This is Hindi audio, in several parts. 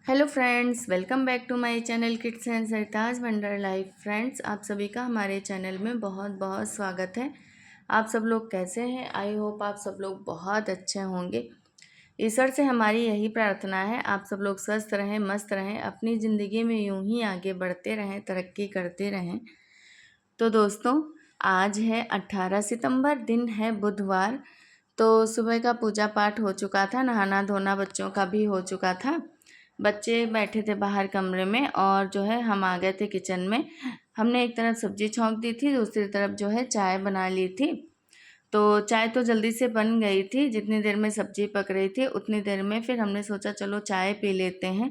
Hello friends, welcome back to my channel kids and Sartaj wonder life. Friends, आप सभी का हमारे चैनल में बहुत बहुत स्वागत है। आप सब लोग कैसे हैं? आई होप आप सब लोग बहुत अच्छे होंगे। ईश्वर से हमारी यही प्रार्थना है, आप सब लोग स्वस्थ रहें, मस्त रहें, अपनी ज़िंदगी में यूं ही आगे बढ़ते रहें, तरक्की करते रहें। तो दोस्तों, आज है 18 सितंबर, दिन है बुधवार। तो सुबह का पूजा पाठ हो चुका था, नहाना धोना बच्चों का भी हो चुका था। बच्चे बैठे थे बाहर कमरे में और जो है हम आ गए थे किचन में। हमने एक तरफ सब्जी छौंक दी थी, दूसरी तरफ जो है चाय बना ली थी। तो चाय तो जल्दी से बन गई थी, जितनी देर में सब्जी पक रही थी उतनी देर में फिर हमने सोचा चलो चाय पी लेते हैं,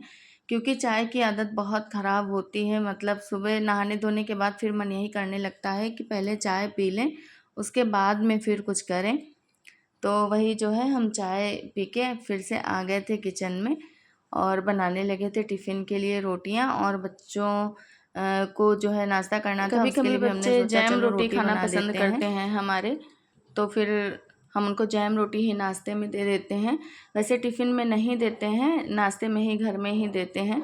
क्योंकि चाय की आदत बहुत ख़राब होती है। मतलब सुबह नहाने धोने के बाद फिर मन यही करने लगता है कि पहले चाय पी लें, उसके बाद में फिर कुछ करें। तो वही जो है हम चाय पी के फिर से आ गए थे किचन में और बनाने लगे थे टिफ़िन के लिए रोटियां, और बच्चों को जो है नाश्ता करना था। कभी उसके कभी लिए भी हमने बच्चे सोचा जैम चलो रोटी रोटी खाना बना पसंद देते करते हैं हैं हमारे। तो फिर हम उनको जैम रोटी ही नाश्ते में दे देते हैं। वैसे टिफ़िन में नहीं देते हैं, नाश्ते में ही घर में ही देते हैं।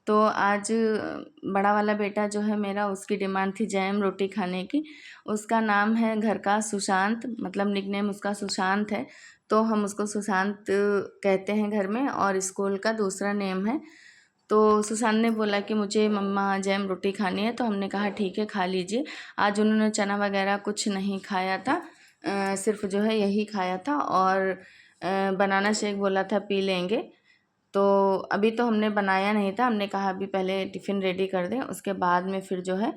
तो आज बड़ा वाला बेटा जो है मेरा, उसकी डिमांड थी जैम रोटी खाने की। उसका नाम है घर का सुशांत, मतलब निकनेम उसका सुशांत है, तो हम उसको सुशांत कहते हैं घर में, और स्कूल का दूसरा नेम है। तो सुशांत ने बोला कि मुझे मम्मा जैम रोटी खानी है, तो हमने कहा ठीक है खा लीजिए। आज उन्होंने चना वगैरह कुछ नहीं खाया था, सिर्फ जो है यही खाया था, और बनाना शेक बोला था पी लेंगे। तो अभी तो हमने बनाया नहीं था, हमने कहा अभी पहले टिफ़िन रेडी कर दें, उसके बाद में फिर जो है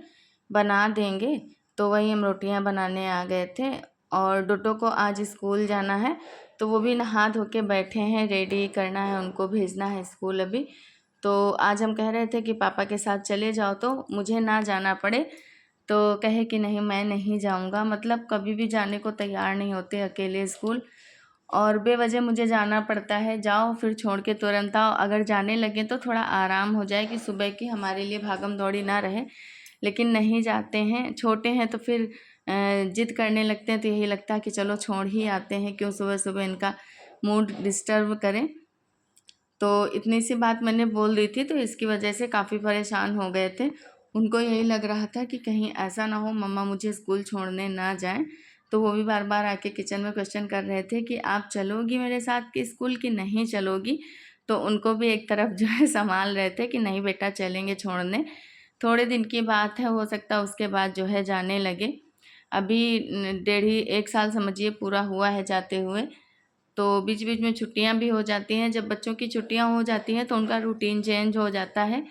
बना देंगे। तो वही हम रोटियां बनाने आ गए थे। और डोटो को आज स्कूल जाना है, तो वो भी नहा धो के बैठे हैं, रेडी करना है, उनको भेजना है स्कूल अभी। तो आज हम कह रहे थे कि पापा के साथ चले जाओ तो मुझे ना जाना पड़े, तो कहे कि नहीं मैं नहीं जाऊंगा। मतलब कभी भी जाने को तैयार नहीं होते अकेले स्कूल, और बेवजह मुझे जाना पड़ता है। जाओ फिर छोड़ के तुरंत आओ, अगर जाने लगे तो थोड़ा आराम हो जाए कि सुबह की हमारे लिए भागम दौड़ी ना रहे। लेकिन नहीं जाते हैं, छोटे हैं तो फिर जिद करने लगते हैं, तो यही लगता है कि चलो छोड़ ही आते हैं, क्यों सुबह सुबह इनका मूड डिस्टर्ब करें। तो इतनी सी बात मैंने बोल दी थी, तो इसकी वजह से काफ़ी परेशान हो गए थे। उनको यही लग रहा था कि कहीं ऐसा ना हो मम्मा मुझे स्कूल छोड़ने ना जाएं। तो वो भी बार बार आके किचन में क्वेश्चन कर रहे थे कि आप चलोगी मेरे साथ कि स्कूल की नहीं चलोगी। तो उनको भी एक तरफ जो है संभाल रहे थे कि नहीं बेटा चलेंगे छोड़ने, थोड़े दिन की बात है, हो सकता है उसके बाद जो है जाने लगे। अभी 1.5 साल समझिए पूरा हुआ है जाते हुए। तो बीच बीच में छुट्टियां भी हो जाती हैं। जब बच्चों की छुट्टियां हो जाती हैं तो उनका रूटीन चेंज हो जाता है,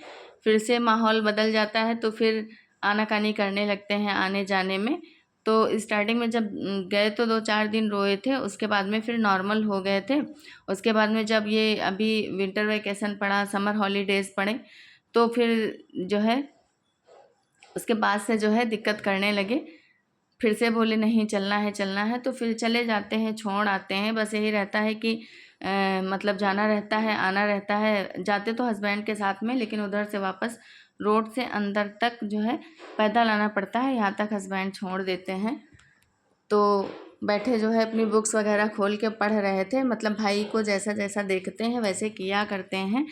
फिर से माहौल बदल जाता है, तो फिर आनाकानी करने लगते हैं आने जाने में। तो स्टार्टिंग में जब गए तो 2-4 दिन रोए थे, उसके बाद में फिर नॉर्मल हो गए थे। उसके बाद में जब ये अभी विंटर वैकेशन पड़ा, समर हॉलीडेज़ पड़े, तो फिर जो है उसके बाद से जो है दिक्कत करने लगे। फिर से बोले नहीं चलना है चलना है, तो फिर चले जाते हैं, छोड़ आते हैं। बस यही रहता है कि मतलब जाना रहता है, आना रहता है। जाते तो हस्बैंड के साथ में, लेकिन उधर से वापस रोड से अंदर तक जो है पैदल आना पड़ता है, यहाँ तक हस्बैंड छोड़ देते हैं। तो बैठे जो है अपनी बुक्स वगैरह खोल के पढ़ रहे थे। मतलब भाई को जैसा जैसा देखते हैं वैसे किया करते हैं।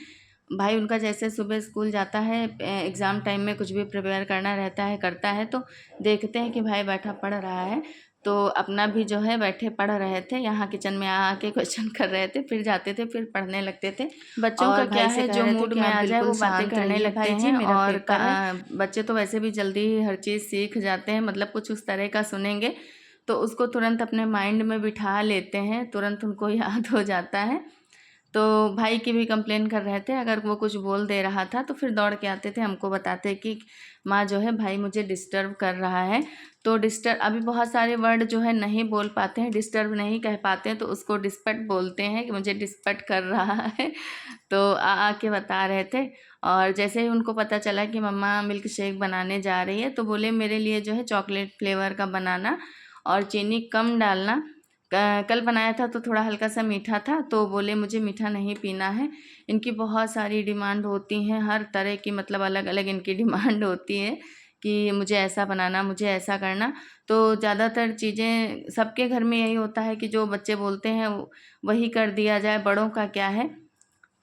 भाई उनका जैसे सुबह स्कूल जाता है, एग्ज़ाम टाइम में कुछ भी प्रिपेयर करना रहता है, करता है, तो देखते हैं कि भाई बैठा पढ़ रहा है, तो अपना भी जो है बैठे पढ़ रहे थे। यहाँ किचन में आके क्वेश्चन कर रहे थे, फिर जाते थे, फिर पढ़ने लगते थे। बच्चों का और क्या भाई से है, कह जो रहे थे मूड कि में आप आ जाए बिल्कुल वो बातें शांत करने रहिए लगते भाई जी, हैं। मेरा और पेपर है। बच्चे तो वैसे भी जल्दी ही हर चीज़ सीख जाते हैं, मतलब कुछ उस तरह का सुनेंगे तो उसको तुरंत अपने माइंड में बिठा लेते हैं, तुरंत उनको याद हो जाता है। तो भाई की भी कंप्लेन कर रहे थे, अगर वो कुछ बोल दे रहा था तो फिर दौड़ के आते थे, हमको बताते कि माँ जो है भाई मुझे डिस्टर्ब कर रहा है। तो डिस्टर्ब, अभी बहुत सारे वर्ड जो है नहीं बोल पाते हैं, डिस्टर्ब नहीं कह पाते हैं, तो उसको डिस्पट बोलते हैं कि मुझे डिस्पट कर रहा है। तो आके बता रहे थे। और जैसे ही उनको पता चला कि मम्मा मिल्क शेक बनाने जा रही है, तो बोले मेरे लिए जो है चॉकलेट फ्लेवर का बनाना और चीनी कम डालना। कल बनाया था तो थोड़ा हल्का सा मीठा था, तो बोले मुझे मीठा नहीं पीना है। इनकी बहुत सारी डिमांड होती हैं, हर तरह की, मतलब अलग अलग इनकी डिमांड होती है कि मुझे ऐसा बनाना, मुझे ऐसा करना। तो ज़्यादातर चीज़ें सबके घर में यही होता है कि जो बच्चे बोलते हैं वही कर दिया जाए, बड़ों का क्या है।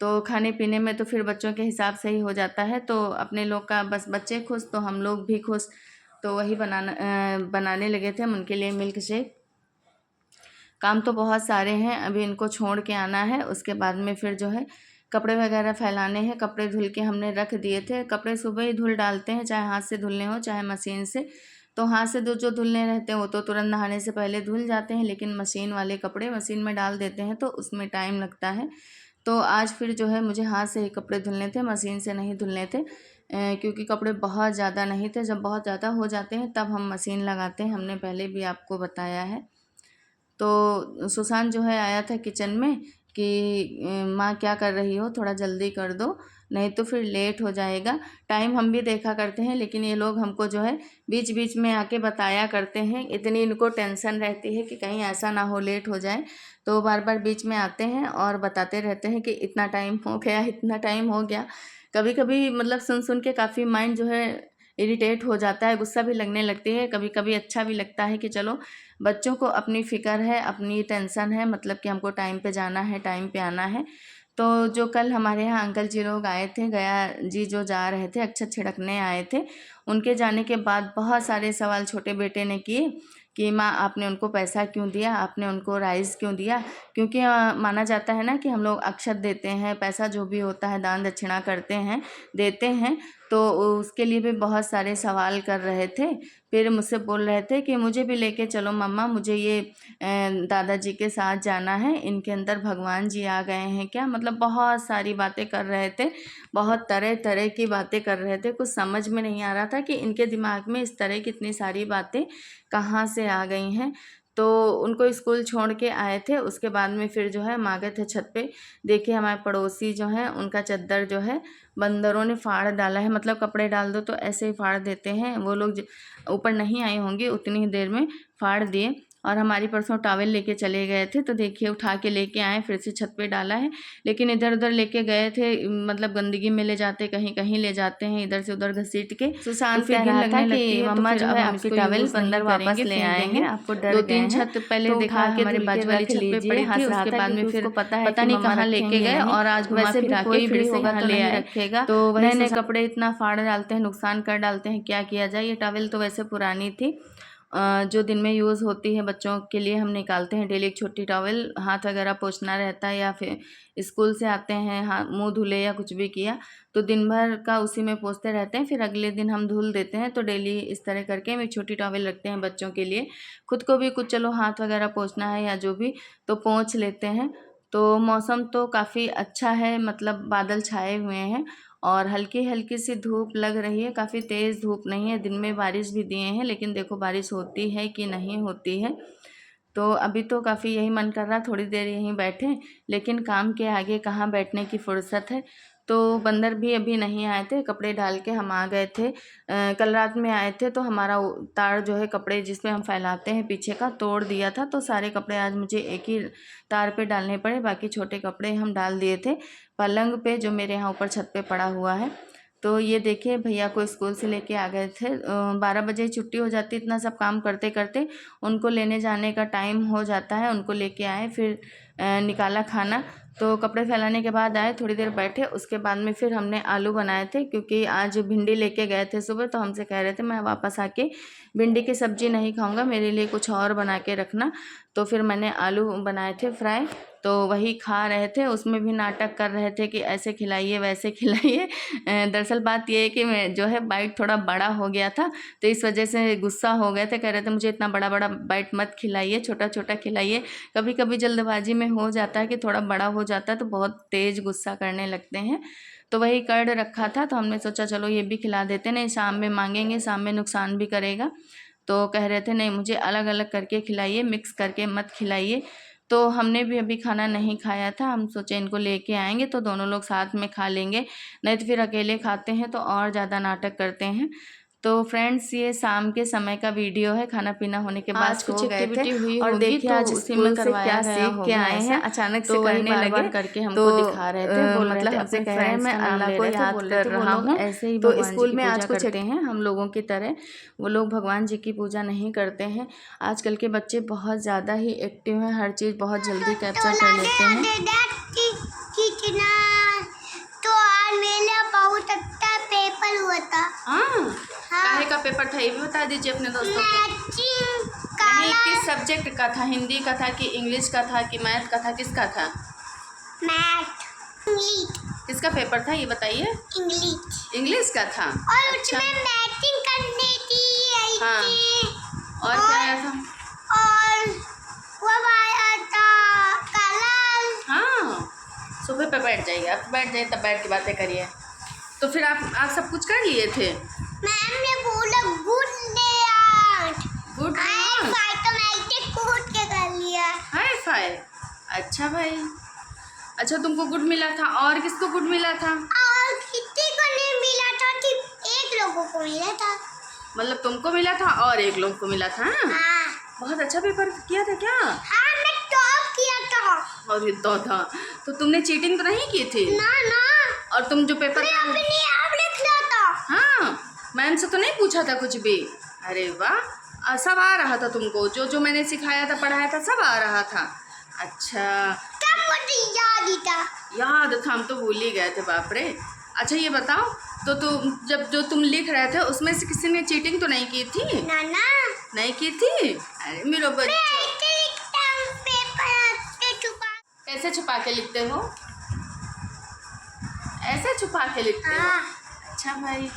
तो खाने पीने में तो फिर बच्चों के हिसाब से ही हो जाता है, तो अपने लोग का बस बच्चे खुश तो हम लोग भी खुश। तो वही बनाने लगे थे हम उनके लिए मिल्क शेक। काम तो बहुत सारे हैं, अभी इनको छोड़ के आना है, उसके बाद में फिर जो है कपड़े वगैरह फैलाने हैं। कपड़े धुल के हमने रख दिए थे। कपड़े सुबह ही धुल डालते हैं, चाहे हाथ से धुलने हो चाहे मशीन से। तो हाथ से जो धुलने रहते हैं वो तो तुरंत नहाने से पहले धुल जाते हैं, लेकिन मशीन वाले कपड़े मशीन में डाल देते हैं तो उसमें टाइम लगता है। तो आज फिर जो है मुझे हाथ से ही कपड़े धुलने थे, मशीन से नहीं धुलने थे, क्योंकि कपड़े बहुत ज़्यादा नहीं थे। जब बहुत ज़्यादा हो जाते हैं तब हम मशीन लगाते हैं, हमने पहले भी आपको बताया है। तो सुशांत जो है आया था किचन में कि माँ क्या कर रही हो, थोड़ा जल्दी कर दो नहीं तो फिर लेट हो जाएगा। टाइम हम भी देखा करते हैं, लेकिन ये लोग हमको जो है बीच बीच में आके बताया करते हैं। इतनी इनको टेंशन रहती है कि कहीं ऐसा ना हो लेट हो जाए, तो बार बार बीच में आते हैं और बताते रहते हैं कि इतना टाइम हो गया, इतना टाइम हो गया। कभी कभी मतलब सुन सुन के काफ़ी माइंड जो है इरिटेट हो जाता है, गुस्सा भी लगने लगती है। कभी कभी अच्छा भी लगता है कि चलो बच्चों को अपनी फ़िक्र है, अपनी टेंशन है, मतलब कि हमको टाइम पे जाना है, टाइम पे आना है। तो जो कल हमारे यहाँ अंकल जी लोग आए थे, गया जी जो जा रहे थे, अक्षत छिड़कने आए थे, उनके जाने के बाद बहुत सारे सवाल छोटे बेटे ने किए कि माँ आपने उनको पैसा क्यों दिया, आपने उनको राइस क्यों दिया। क्योंकि माना जाता है ना कि हम लोग अक्षत देते हैं, पैसा जो भी होता है दान दक्षिणा करते हैं, देते हैं, तो उसके लिए भी बहुत सारे सवाल कर रहे थे। फिर मुझसे बोल रहे थे कि मुझे भी लेके चलो मम्मा, मुझे ये दादाजी के साथ जाना है, इनके अंदर भगवान जी आ गए हैं क्या। मतलब बहुत सारी बातें कर रहे थे, बहुत तरह तरह की बातें कर रहे थे। कुछ समझ में नहीं आ रहा था कि इनके दिमाग में इस तरह की इतनी सारी बातें कहाँ से आ गई हैं। तो उनको स्कूल छोड़ के आए थे, उसके बाद में फिर जो है हम आ गए थे छत पे। देखिए हमारे पड़ोसी जो हैं उनका चद्दर जो है बंदरों ने फाड़ डाला है। मतलब कपड़े डाल दो तो ऐसे ही फाड़ देते हैं वो लोग। ऊपर नहीं आई होंगी उतनी ही देर में फाड़ दिए। और हमारी परसों टॉवेल लेके चले गए थे, तो देखिए उठा के लेके आए, फिर से छत पे डाला है। लेकिन इधर उधर लेके गए थे, मतलब गंदगी में ले जाते, कहीं कहीं ले जाते हैं, इधर से उधर घसीट के। सुशांत कह रहा था कि मम्मा जो है आपकी टॉवेल बंदर वापस ले आएंगे, आपको डर 2-3 छत पहले देखा हमारे बाजू वाली छत पे पड़ी थी, उसके बाद में फिर पता नहीं कहाँ लेके गए और आज घुमा फिरा के फिर से यहाँ ले आए। रखेगा तो नए नए कपड़े इतना फाड़ डालते हैं, नुकसान कर डालते हैं, क्या किया जाए। ये टॉवेल तो वैसे पुरानी थी, जो दिन में यूज़ होती है बच्चों के लिए हम निकालते हैं डेली। एक छोटी टॉवेल, हाथ वगैरह पोंछना रहता है या फिर स्कूल से आते हैं हाथ मुंह धुले या कुछ भी किया तो दिन भर का उसी में पोंछते रहते हैं, फिर अगले दिन हम धुल देते हैं। तो डेली इस तरह करके हम एक छोटी टॉवेल रखते हैं बच्चों के लिए। खुद को भी कुछ चलो हाथ वगैरह पोंछना है या जो भी तो पोंछ लेते हैं। तो मौसम तो काफ़ी अच्छा है, मतलब बादल छाए हुए हैं और हल्की हल्की सी धूप लग रही है, काफ़ी तेज़ धूप नहीं है। दिन में बारिश भी दिए हैं, लेकिन देखो बारिश होती है कि नहीं होती है। तो अभी तो काफ़ी यही मन कर रहा थोड़ी देर यहीं बैठें, लेकिन काम के आगे कहाँ बैठने की फुर्सत है। तो बंदर भी अभी नहीं आए थे, कपड़े डाल के हम आ गए थे। कल रात में आए थे तो हमारा तार जो है कपड़े जिसमें हम फैलाते हैं पीछे का तोड़ दिया था, तो सारे कपड़े आज मुझे एक ही तार पे डालने पड़े, बाकी छोटे कपड़े हम डाल दिए थे पलंग पे जो मेरे यहाँ ऊपर छत पे पड़ा हुआ है। तो ये देखिए भैया को स्कूल से लेके आ गए थे, 12 बजे छुट्टी हो जाती, इतना सब काम करते करते उनको लेने जाने का टाइम हो जाता है। उनको लेके आए, फिर निकाला खाना, तो कपड़े फैलाने के बाद आए, थोड़ी देर बैठे, उसके बाद में फिर हमने आलू बनाए थे, क्योंकि आज भिंडी लेके गए थे सुबह, तो हमसे कह रहे थे मैं वापस आके भिंडी की सब्ज़ी नहीं खाऊंगा, मेरे लिए कुछ और बना के रखना। तो फिर मैंने आलू बनाए थे फ्राई, तो वही खा रहे थे। उसमें भी नाटक कर रहे थे कि ऐसे खिलाइए वैसे खिलाइए। दरअसल बात ये है कि मैं जो है बाइट थोड़ा बड़ा हो गया था, तो इस वजह से गुस्सा हो गए थे, कह रहे थे मुझे इतना बड़ा बड़ा बाइट मत खिलाइए, छोटा छोटा खिलाइए। कभी कभी जल्दबाजी में हो जाता है कि थोड़ा बड़ा हो जाता है तो बहुत तेज़ गुस्सा करने लगते हैं। तो वही कर्ड रखा था, तो हमने सोचा चलो ये भी खिला देते, नहीं शाम में मांगेंगे, शाम में नुकसान भी करेगा। तो कह रहे थे नहीं मुझे अलग अलग करके खिलाइए, मिक्स करके मत खिलाइए। तो हमने भी अभी खाना नहीं खाया था, हम सोचे इनको लेके आएंगे तो दोनों लोग साथ में खा लेंगे, नहीं तो फिर अकेले खाते हैं तो और ज़्यादा नाटक करते हैं। तो फ्रेंड्स ये शाम के समय का वीडियो है, खाना पीना होने के बाद कुछ एक्टिविटी हुई और देखिए आज स्कूल से क्या सीख के आए हैं, अचानक से करने लगे करके हमको दिखा रहे थे, बोल रहे थे हमसे कह रहे हैं मैं अल्लाह को याद कर रहा हूँ। ऐसे ही तो स्कूल में आज कुछ करते हैं हम लोगों की तरह, वो लोग भगवान जी की पूजा नहीं करते हैं। आजकल के बच्चे बहुत ज़्यादा ही एक्टिव हैं, हर चीज़ बहुत जल्दी कैप्चर कर लेते हैं। था। हाँ, हाँ। काहे का पेपर था ये भी बता दीजिए अपने दोस्तों को। नहीं, किस सब्जेक्ट का था? हिंदी का था कि इंग्लिश का था कि मैथ का था, किसका था? मैथ। इंग्लिश। किसका पेपर था ये बताइए? इंग्लिश। इंग्लिश का था। और अच्छा। उसमें मैथिंग करनी थी। हाँ। और क्या आया था? और वो आया था कलर। हाँ, सुबह पे बैठ जाइए, आप बैठ जाइए, तब बैठ के बातें करिए। तो फिर आप सब कुछ कर लिए थे? मैम ने बोला good day aunt. Good high five तो मैं कूद के कर लिया। High five. अच्छा भाई, अच्छा तुमको गुड मिला था, और किसको गुड मिला था? और किसी को नहीं मिला था, सिर्फ एक लोगों को मिला था। मतलब तुमको मिला था और एक लोग को मिला था? हाँ। बहुत अच्छा पेपर किया था क्या? हाँ, मैं टॉप किया था। और तो था, तो तुमने चीटिंग तो नहीं की थी? ना ना। और तुम जो पेपर मैं अपने आप लिखा था। हाँ, मैम से तो नहीं पूछा था कुछ भी? अरे वाह, सब आ रहा था तुमको, जो जो मैंने सिखाया था पढ़ाया था सब आ रहा था। अच्छा, तब मुझे याद ही था। याद था, हम तो भूल ही गए थे, बाप रे। अच्छा ये बताओ, तो तुम जब जो तुम लिख रहे थे उसमें से किसी ने चीटिंग तो नहीं की थी? ना ना। नहीं की थी? अरे मेरा बच्चा, मैं ऐसे लिखता हूँ पेपर से छुपा। कैसे छुपा के लिखते हो? ऐसे छुपा के लिखते हो? हाँ। अच्छा भाई,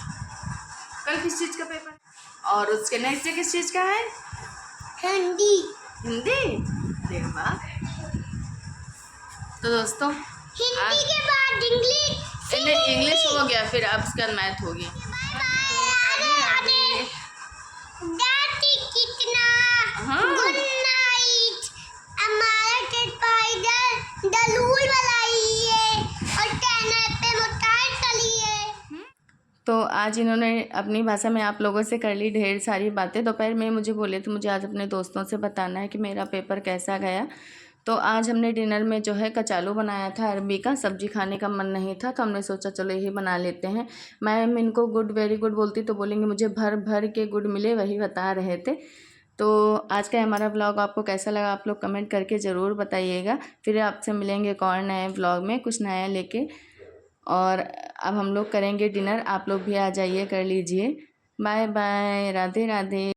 कल किस चीज़ का पेपर? और उसके नेक्स्ट डे किस चीज़ का है? हिंदी। हिंदी। अरे वाह। तो दोस्तों, हिंदी के बाद इंग्लिश। इंग्लिश हो गया, फिर अब उसके बाद मैथ होगी। हाँ। Good night. हमारा स्पाइडर दलूल बनाइए और चैनल पे मुताबिक चलिए। तो आज इन्होंने अपनी भाषा में आप लोगों से कर ली ढेर सारी बातें। दोपहर में मुझे बोले थे मुझे आज अपने दोस्तों से बताना है कि मेरा पेपर कैसा गया। तो आज हमने डिनर में जो है कचालू बनाया था अरबी का। सब्जी खाने का मन नहीं था तो हमने सोचा चलो यही बना लेते हैं। मैम इनको गुड वेरी गुड बोलती तो बोलेंगे मुझे भर भर के गुड मिले, वही बता रहे थे। तो आज का हमारा व्लॉग आपको कैसा लगा आप लोग कमेंट करके ज़रूर बताइएगा। फिर आपसे मिलेंगे एक और नए व्लॉग में कुछ नया लेके। और अब हम लोग करेंगे डिनर, आप लोग भी आ जाइए, कर लीजिए। Bye bye, Radhe Radhe.